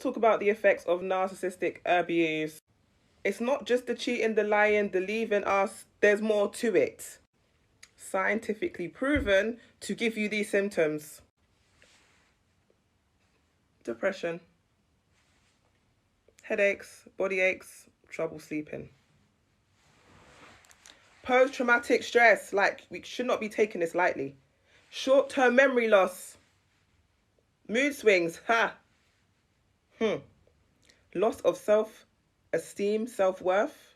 talk about the effects of narcissistic abuse. It's not just the cheating, the lying, the leaving us. There's more to it. Scientifically proven to give you these symptoms: depression, headaches, body aches, trouble sleeping. Post-traumatic stress, like we should not be taking this lightly. Short-term memory loss, mood swings, loss of self-esteem, self-worth.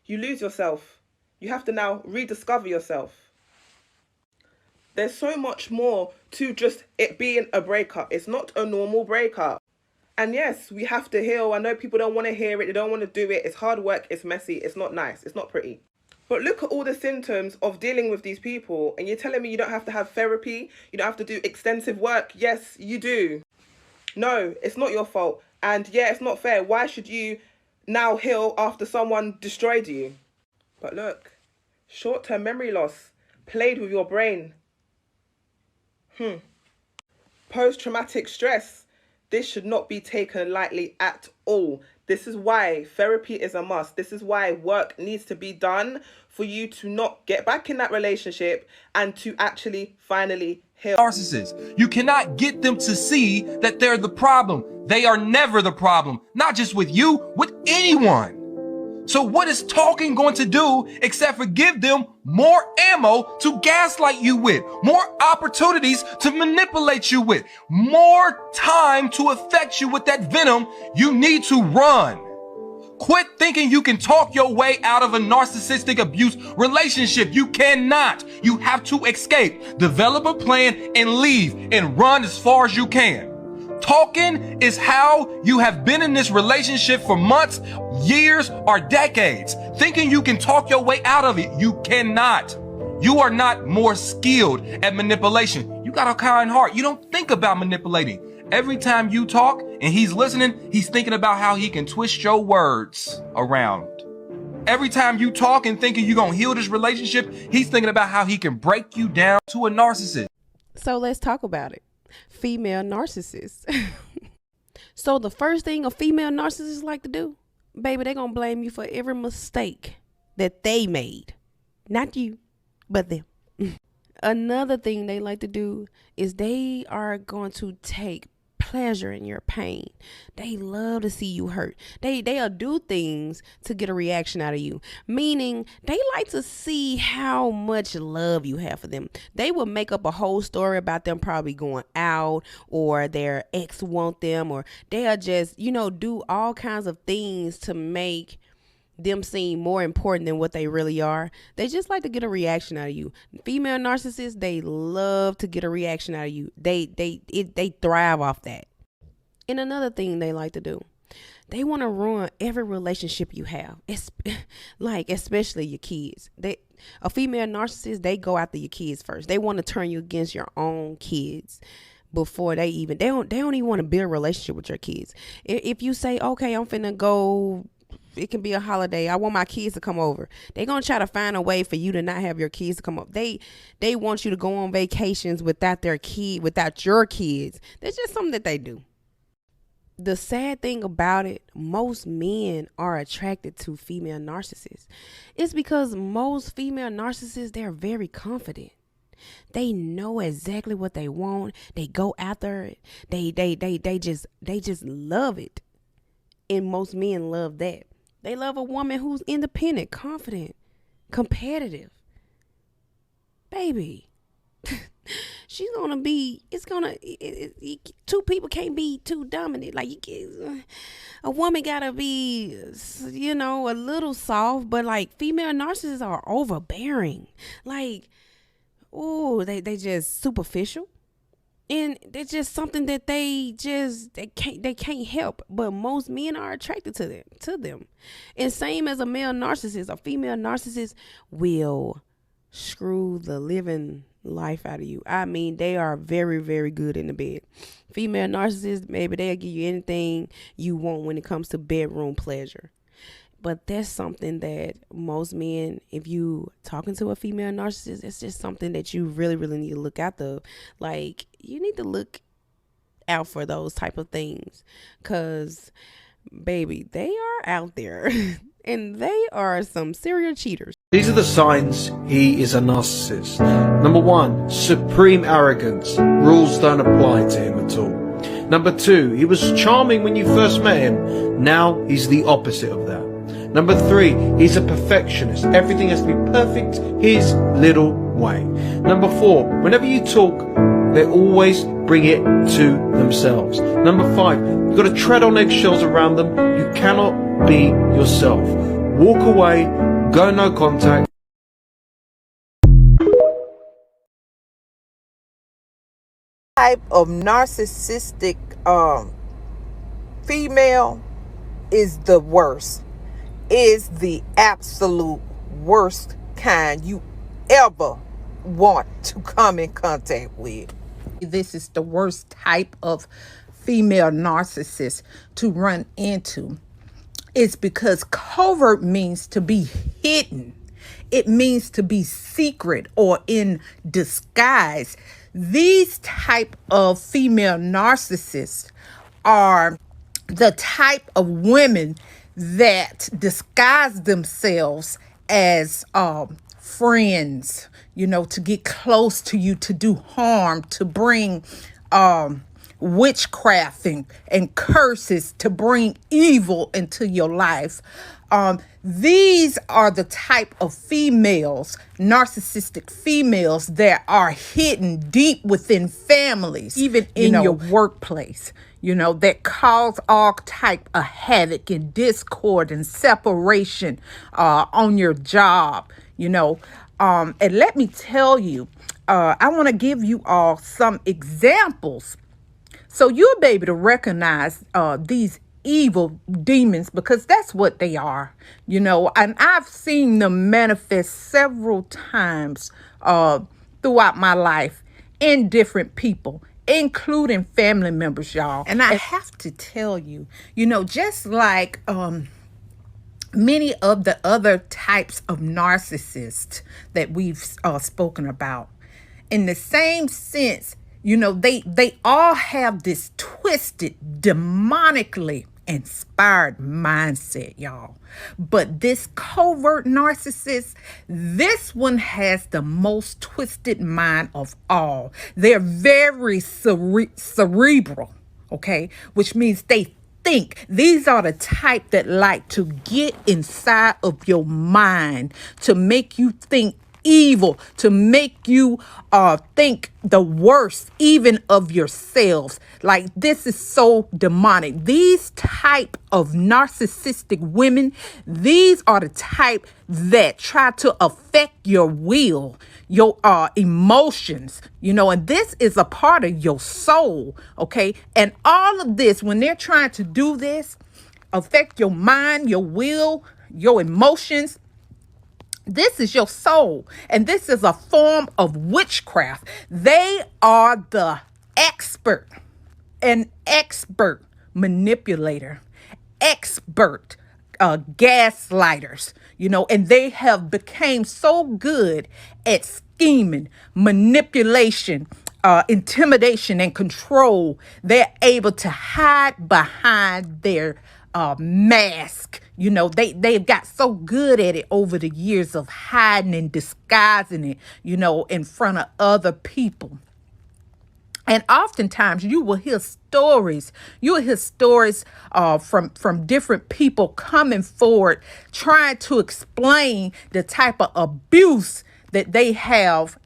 You lose yourself. You have to now rediscover yourself. There's so much more to just it being a breakup. It's not a normal breakup. And yes, we have to heal. I know people don't want to hear it. They don't want to do it. It's hard work. It's messy. It's not nice. It's not pretty. But look at all the symptoms of dealing with these people. And you're telling me you don't have to have therapy? You don't have to do extensive work? Yes, you do. No, it's not your fault. And yeah, it's not fair. Why should you now heal after someone destroyed you? But look, short-term memory loss, played with your brain. Post-traumatic stress. This should not be taken lightly at all. This is why therapy is a must. This is why work needs to be done for you to not get back in that relationship and to actually finally heal. Narcissists. You cannot get them to see that they're the problem. They are never the problem. Not just with you, with anyone. So what is talking going to do except for give them more ammo to gaslight you with, more opportunities to manipulate you with, more time to affect you with that venom? You need to run. Quit thinking you can talk your way out of a narcissistic abuse relationship. You cannot. You have to escape, develop a plan, and leave and run as far as you can. Talking is how you have been in this relationship for months, years, or decades. Thinking you can talk your way out of it. You cannot. You are not more skilled at manipulation. You got a kind heart. You don't think about manipulating. Every time you talk and he's listening, he's thinking about how he can twist your words around. Every time you talk and thinking you're going to heal this relationship, he's thinking about how he can break you down to a narcissist. So let's talk about it. Female narcissists. So the first thing a female narcissist like to do, baby, they're going to blame you for every mistake that they made. Not you, but them. Another thing they like to do is they are going to take pleasure in your pain. They love to see you hurt. They'll do things to get a reaction out of you, meaning they like to see how much love you have for them. They will make up a whole story about them probably going out, or their ex want them, or they'll just, do all kinds of things to make them seem more important than what they really are. They just like to get a reaction out of you. Female narcissists, they love to get a reaction out of you. They thrive off that. And another thing they like to do, they want to ruin every relationship you have. It's like, especially your kids. A female narcissist, they go after your kids first. They want to turn you against your own kids before they don't even want to build a relationship with your kids. If you say, okay, I'm finna go, it can be a holiday, I want my kids to come over, they're gonna try to find a way for you to not have your kids to come over. They want you to go on vacations without your kids. That's just something that they do. The sad thing about it, most men are attracted to female narcissists. It's because most female narcissists, they're very confident. They know exactly what they want. They go after it. They just love it. And most men love that. They love a woman who's independent, confident, competitive. Baby, she's gonna be, two people can't be too dominant. Like, a woman gotta be, a little soft, but like female narcissists are overbearing. Like, they just superficial. And it's just something that they can't help. But most men are attracted to them. And same as a male narcissist, a female narcissist will screw the living life out of you. I mean, they are very, very good in the bed. Female narcissists, maybe they'll give you anything you want when it comes to bedroom pleasure. But that's something that most men, if you talking to a female narcissist, it's just something that you really, really need to look after. Like, you need to look out for those type of things, because baby, they are out there and they are some serial cheaters. These are the signs he is a narcissist. Number 1, supreme arrogance. Rules don't apply to him at all. Number 2, he was charming when you first met him. Now he's the opposite of that. Number 3, he's a perfectionist. Everything has to be perfect his little way. Number 4, whenever you talk, they always bring it to themselves. Number 5, you've got to tread on eggshells around them. You cannot be yourself. Walk away, go no contact. Type of narcissistic female is the worst, is the absolute worst kind you ever want to come in contact with. This is the worst type of female narcissist to run into. It's because covert means to be hidden. It means to be secret or in disguise. These type of female narcissists are the type of women that disguise themselves as friends, to get close to you, to do harm, to bring witchcraft and curses, to bring evil into your life. These are the type of females, narcissistic females, that are hidden deep within families, even in your workplace, that cause all type of havoc and discord and separation on your job, and let me tell you, I want to give you all some examples so you'll be able to recognize these evil demons, because that's what they are, and I've seen them manifest several times throughout my life in different people, including family members, y'all. And I have to tell you, just like many of the other types of narcissists that we've spoken about, in the same sense, they all have this twisted, demonically inspired mindset, y'all. But this covert narcissist, this one has the most twisted mind of all. They're very cerebral, okay? Which means they think. These are the type that like to get inside of your mind to make you think evil, to make you think the worst even of yourselves. Like, this is so demonic. These type of narcissistic women, these are the type that try to affect your will, your emotions, and this is a part of your soul, okay? And all of this, when they're trying to do this, affect your mind, your will, your emotions, this is your soul, and this is a form of witchcraft. They are the expert manipulator, expert gaslighters, and they have become so good at scheming, manipulation, intimidation, and control. They're able to hide behind their mask. They've got so good at it over the years of hiding and disguising it, in front of other people. And oftentimes you will hear stories. You will hear stories from different people coming forward, trying to explain the type of abuse that they have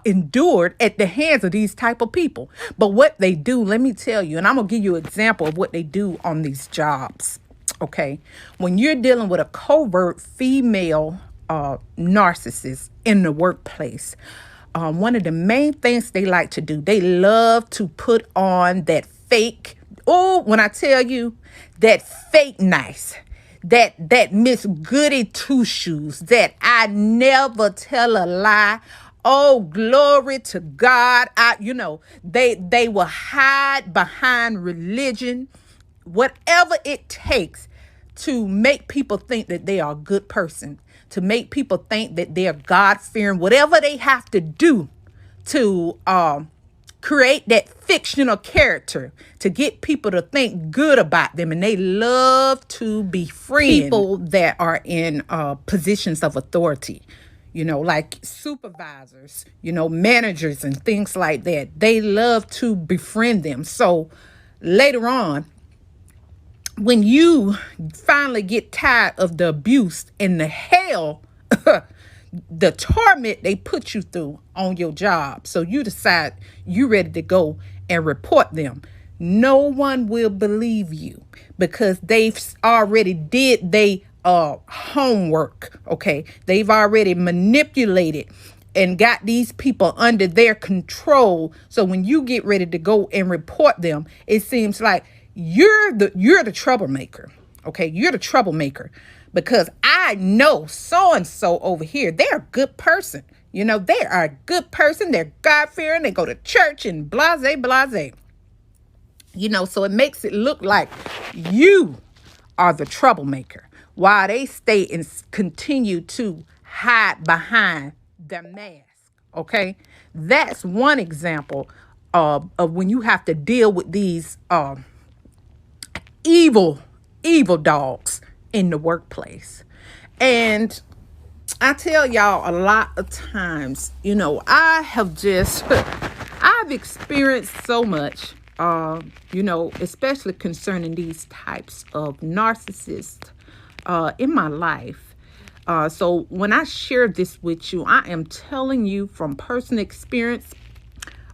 endured at the hands of these type of people. But what they do, let me tell you, and I'm gonna give you an example of what they do on these jobs. Okay, when you're dealing with a covert female narcissist in the workplace, one of the main things they like to do, they love to put on that fake, when I tell you, that fake nice, that Miss Goody Two Shoes, that I never tell a lie. Oh, glory to God. They will hide behind religion, whatever it takes to make people think that they are a good person, to make people think that they're God-fearing, whatever they have to do to create that fictional character to get people to think good about them, and they love to befriend people that are in positions of authority, like supervisors, managers and things like that. They love to befriend them. So later on, when you finally get tired of the abuse and the hell, the torment they put you through on your job, so you decide you're ready to go and report them, no one will believe you because they've already did they homework. Okay, they've already manipulated and got these people under their control. So when you get ready to go and report them, it seems like you're the troublemaker. Okay, you're the troublemaker because I know so and so over here. They're a good person. They are a good person. They're God-fearing. They go to church and blase, blase. So it makes it look like you are the troublemaker while they stay and continue to hide behind their mask. Okay, that's one example of when you have to deal with these evil dogs in the workplace. And I tell y'all a lot of times, I've experienced so much, especially concerning these types of narcissists in my life. So when I share this with you, I am telling you from personal experience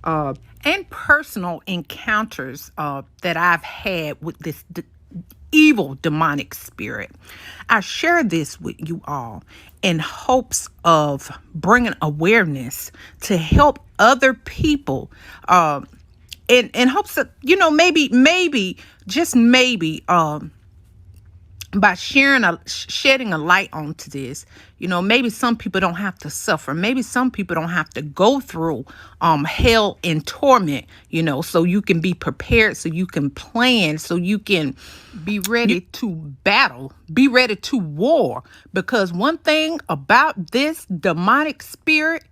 and personal encounters that I've had with this evil demonic spirit. I share this with you all in hopes of bringing awareness to help other people, in hopes of, maybe just maybe by shedding a light onto this, maybe some people don't have to suffer. Maybe some people don't have to go through hell and torment, so you can be prepared, so you can plan, so you can be ready to battle, be ready to war. Because one thing about this demonic spirit,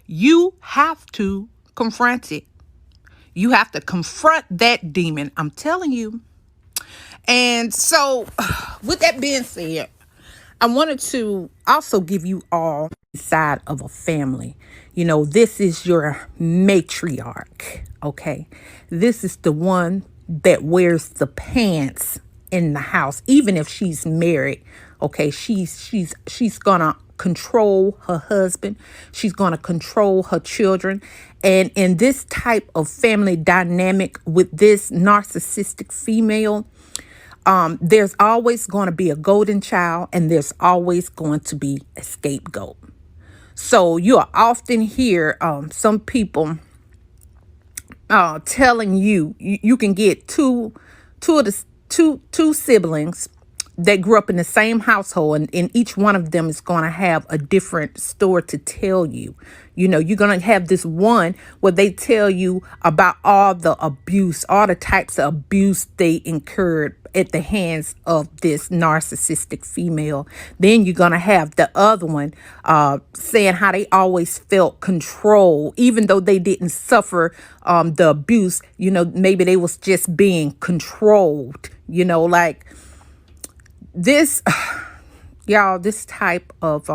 you have to confront it. You have to confront that demon. I'm telling you. And so, with that being said, I wanted to also give you all the side of a family. This is your matriarch, okay? This is the one that wears the pants in the house, even if she's married, okay? She's gonna control her husband. She's gonna control her children. And in this type of family dynamic with this narcissistic female, there's always going to be a golden child, and there's always going to be a scapegoat. So you'll often hear some people telling you can get two siblings that grew up in the same household, and each one of them is going to have a different story to tell you. You're going to have this one where they tell you about all the abuse, all the types of abuse they incurred at the hands of this narcissistic female. Then you're going to have the other one saying how they always felt control, even though they didn't suffer the abuse. Maybe they was just being controlled, like this, y'all, this type of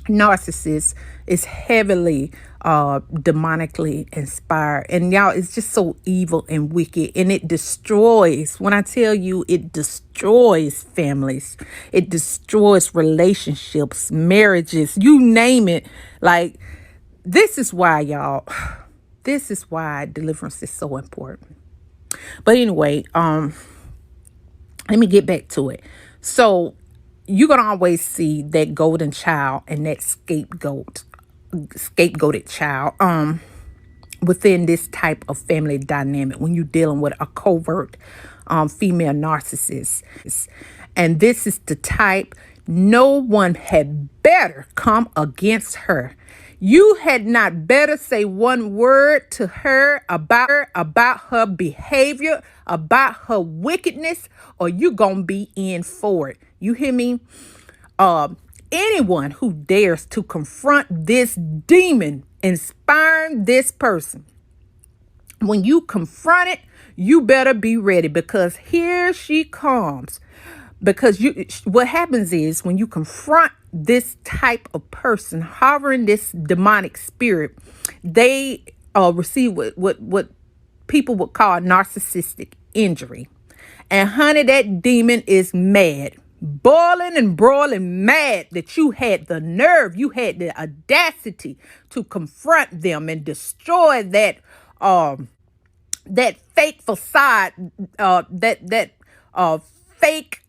narcissist is heavily demonically inspired, and y'all, it's just so evil and wicked, and it destroys. When I tell you, it destroys families, it destroys relationships, marriages, you name it. Like, this is why, y'all, this is why deliverance is so important. But anyway, let me get back to it. So you're going to always see that golden child and that scapegoated child within this type of family dynamic when you're dealing with a covert female narcissist. And this is the type, no one had better come against her. You had not better say one word to her about her behavior, about her wickedness, or you're going to be in for it. You hear me? Anyone who dares to confront this demon inspiring this person, when you confront it, you better be ready, because here she comes. Because what happens is, when you confront this type of person harboring this demonic spirit, they receive what people would call narcissistic injury. And honey, that demon is mad, boiling and broiling mad that you had the nerve, you had the audacity to confront them and destroy that that fake facade, that fake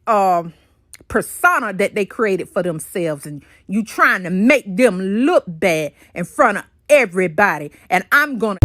persona that they created for themselves, and you trying to make them look bad in front of everybody. And I'm gonna